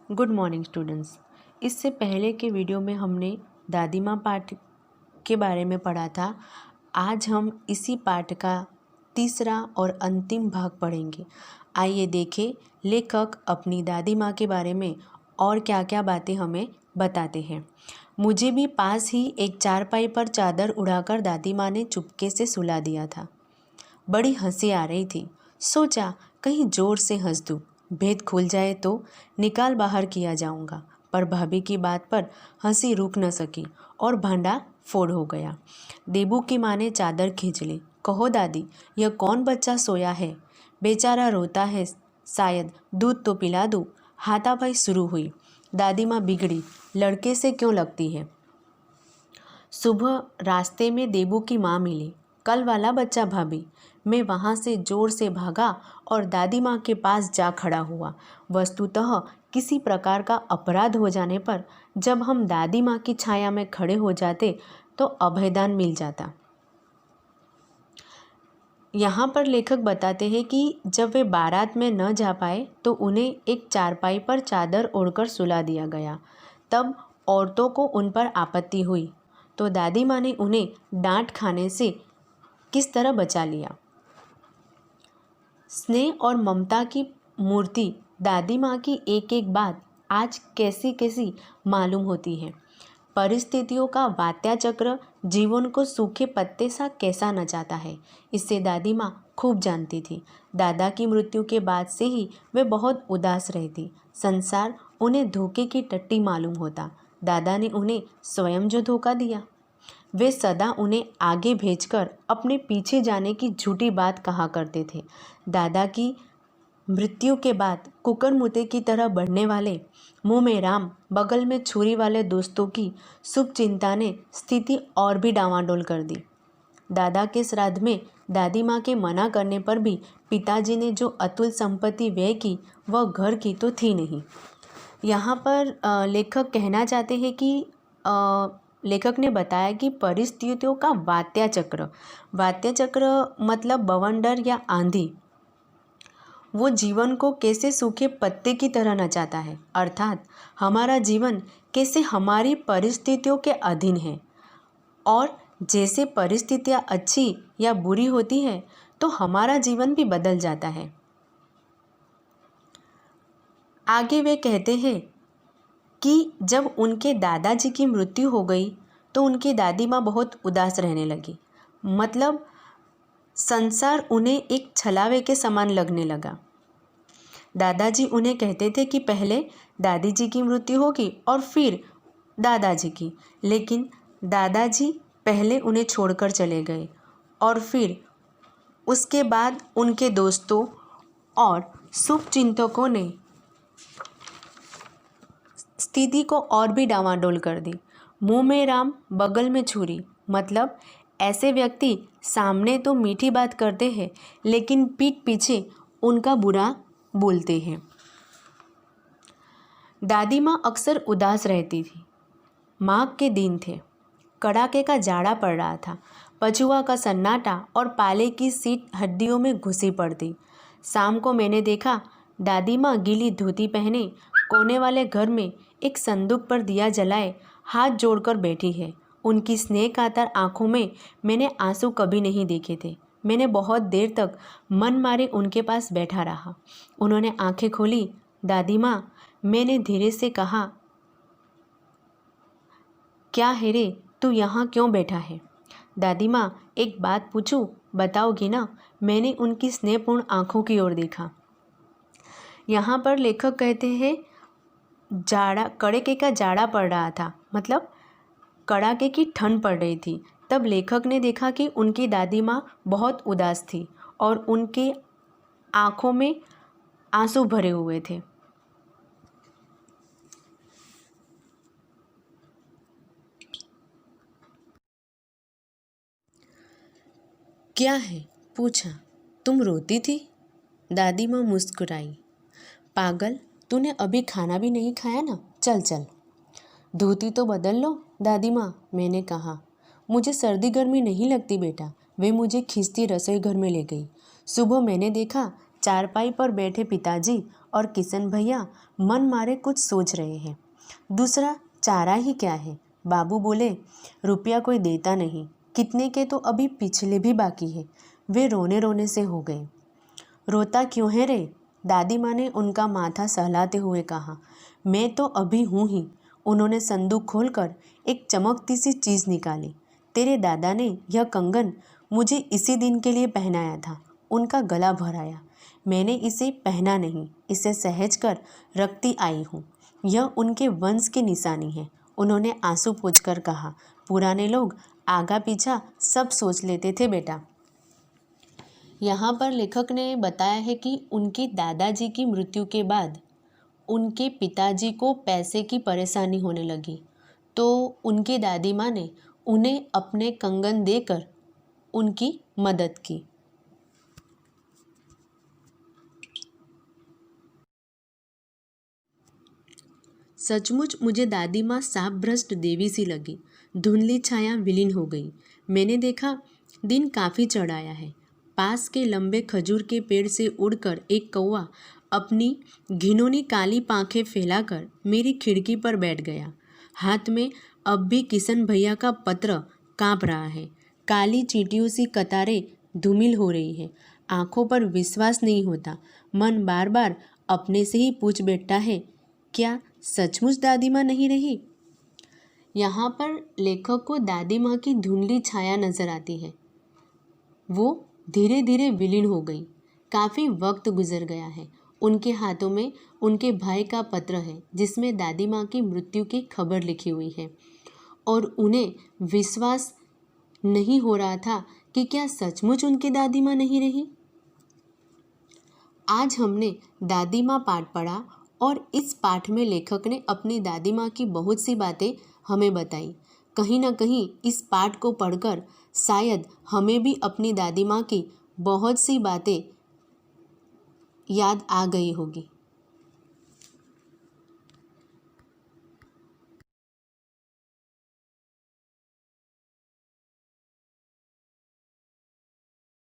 Good morning students. इससे पहले के वीडियो में हमने दादी माँ पाठ के बारे में पढ़ा था। आज हम इसी पाठ का तीसरा और अंतिम भाग पढ़ेंगे। आइए देखें लेखक अपनी दादी माँ के बारे में और क्या क्या बातें हमें बताते हैं। मुझे भी पास ही एक चारपाई पर चादर उड़ाकर दादी माँ ने चुपके से सुला दिया था। बड़ी हंसी आ रही थी। सोचा कहीं जोर से हंस दूँ, भेद खुल जाए तो निकाल बाहर किया जाऊंगा, पर भाभी की बात पर हंसी रुक न सकी और भांडा फोड़ हो गया। देबू की माँ ने चादर खींच ली। कहो दादी, यह कौन बच्चा सोया है? बेचारा रोता है, शायद दूध तो पिला दूँ। हाथापाई शुरू हुई। दादी माँ बिगड़ी, लड़के से क्यों लगती है? सुबह रास्ते में देबू की माँ मिली। कल वाला बच्चा भाभी। मैं वहाँ से जोर से भागा और दादी माँ के पास जा खड़ा हुआ। वस्तुतः किसी प्रकार का अपराध हो जाने पर जब हम दादी माँ की छाया में खड़े हो जाते तो अभयदान मिल जाता। यहाँ पर लेखक बताते हैं कि जब वे बारात में न जा पाए तो उन्हें एक चारपाई पर चादर ओढ़कर सुला दिया गया। तब औरतों को उन पर आपत्ति हुई तो दादी माँ ने उन्हें डांट खाने से किस तरह बचा लिया। स्नेह और ममता की मूर्ति दादी माँ की एक एक बात आज कैसी कैसी मालूम होती है। परिस्थितियों का वात्याचक्र जीवन को सूखे पत्ते सा कैसा नचाता है, इससे दादी माँ खूब जानती थी। दादा की मृत्यु के बाद से ही वे बहुत उदास रहती। संसार उन्हें धोखे की टट्टी मालूम होता। दादा ने उन्हें स्वयं जो धोखा दिया, वे सदा उन्हें आगे भेजकर अपने पीछे जाने की झूठी बात कहा करते थे। दादा की मृत्यु के बाद कुकरमुते की तरह बढ़ने वाले मुंह में राम बगल में छुरी वाले दोस्तों की शुभ चिंता ने स्थिति और भी डावाडोल कर दी। दादा के श्राद्ध में दादी माँ के मना करने पर भी पिताजी ने जो अतुल संपत्ति व्यय की वह घर की तो थी नहीं। यहाँ पर लेखक कहना चाहते हैं कि लेखक ने बताया कि परिस्थितियों का वात्याचक्र मतलब बवंडर या आंधी, वो जीवन को कैसे सूखे पत्ते की तरह नचाता है। अर्थात हमारा जीवन कैसे हमारी परिस्थितियों के अधीन है और जैसे परिस्थितियाँ अच्छी या बुरी होती है तो हमारा जीवन भी बदल जाता है। आगे वे कहते हैं कि जब उनके दादाजी की मृत्यु हो गई तो उनकी दादी माँ बहुत उदास रहने लगी। मतलब संसार उन्हें एक छलावे के समान लगने लगा। दादाजी उन्हें कहते थे कि पहले दादी जी की मृत्यु होगी और फिर दादाजी की, लेकिन दादाजी पहले उन्हें छोड़कर चले गए और फिर उसके बाद उनके दोस्तों और शुभचिंतकों ने स्थिति को और भी डावाडोल कर दी। मुंह में राम बगल में छुरी, मतलब ऐसे व्यक्ति सामने तो मीठी बात करते हैं लेकिन पीठ पीछे उनका बुरा बोलते हैं। दादी माँ अक्सर उदास रहती थी। माघ के दिन थे, कड़ाके का जाड़ा पड़ रहा था। पछुआ का सन्नाटा और पाले की सीट हड्डियों में घुसी पड़ती। शाम को मैंने देखा दादी माँ गीली धोती पहने कोने वाले घर में एक संदूक पर दिया जलाए हाथ जोड़कर बैठी है। उनकी स्नेह कातर आंखों में मैंने आंसू कभी नहीं देखे थे। मैंने बहुत देर तक मन मारे उनके पास बैठा रहा। उन्होंने आंखें खोली। दादी माँ, मैंने धीरे से कहा, क्या है रे, तू यहाँ क्यों बैठा है? दादी माँ, एक बात पूछूं, बताओगी ना? मैंने उनकी स्नेहपूर्ण आंखों की ओर देखा। यहाँ पर लेखक कहते हैं कड़ाके का जाड़ा पड़ रहा था, मतलब कड़ाके की ठंड पड़ रही थी। तब लेखक ने देखा कि उनकी दादी माँ बहुत उदास थी और उनके आँखों में आंसू भरे हुए थे। क्या है? पूछा। तुम रोती थी? दादी माँ मुस्कुराई। पागल, तूने अभी खाना भी नहीं खाया ना? चल चल, धोती तो बदल लो। दादी माँ, मैंने कहा। मुझे सर्दी गर्मी नहीं लगती बेटा। वे मुझे खींचती रसोई घर में ले गई। सुबह मैंने देखा चारपाई पर बैठे पिताजी और किशन भैया मन मारे कुछ सोच रहे हैं। दूसरा चारा ही क्या है, बाबू बोले। रुपया कोई देता नहीं, कितने के तो अभी पिछले भी बाकी है। वे रोने रोने से हो गए। रोता क्यों है रे? दादी माँ ने उनका माथा सहलाते हुए कहा। मैं तो अभी हूँ ही। उन्होंने संदूक खोलकर एक चमकती सी चीज़ निकाली। तेरे दादा ने यह कंगन मुझे इसी दिन के लिए पहनाया था। उनका गला भराया। मैंने इसे पहना नहीं, इसे सहज कर रखती आई हूँ। यह उनके वंश की निशानी है। उन्होंने आंसू पोंछकर कहा। पुराने लोग आगा पीछा सब सोच लेते थे बेटा। यहाँ पर लेखक ने बताया है कि उनके दादाजी की मृत्यु के बाद उनके पिताजी को पैसे की परेशानी होने लगी, तो उनकी दादी माँ ने उन्हें अपने कंगन देकर उनकी मदद की। सचमुच मुझे दादी माँ साप भ्रष्ट देवी सी लगी। धुंधली छाया विलीन हो गई। मैंने देखा दिन काफ़ी चढ़ाया है। पास के लंबे खजूर के पेड़ से उड़कर एक कौवा अपनी घिनौनी काली पांखें फैलाकर मेरी खिड़की पर बैठ गया। हाथ में अब भी किशन भैया का पत्र कांप रहा है। काली चींटियों सी कतारें धूमिल हो रही है। आंखों पर विश्वास नहीं होता। मन बार बार अपने से ही पूछ बैठता है, क्या सचमुच दादी माँ नहीं रही? यहाँ पर लेखक को दादी माँ की धुंधली छाया नजर आती है। वो धीरे धीरे विलीन हो गई। काफ़ी वक्त गुजर गया है। उनके हाथों में उनके भाई का पत्र है जिसमें दादी माँ की मृत्यु की खबर लिखी हुई है, और उन्हें विश्वास नहीं हो रहा था कि क्या सचमुच उनकी दादी माँ नहीं रही। आज हमने दादी माँ पाठ पढ़ा और इस पाठ में लेखक ने अपनी दादी माँ की बहुत सी बातें हमें बताई। कहीं ना कहीं इस पाठ को पढ़कर शायद हमें भी अपनी दादी माँ की बहुत सी बातें याद आ गई होगी।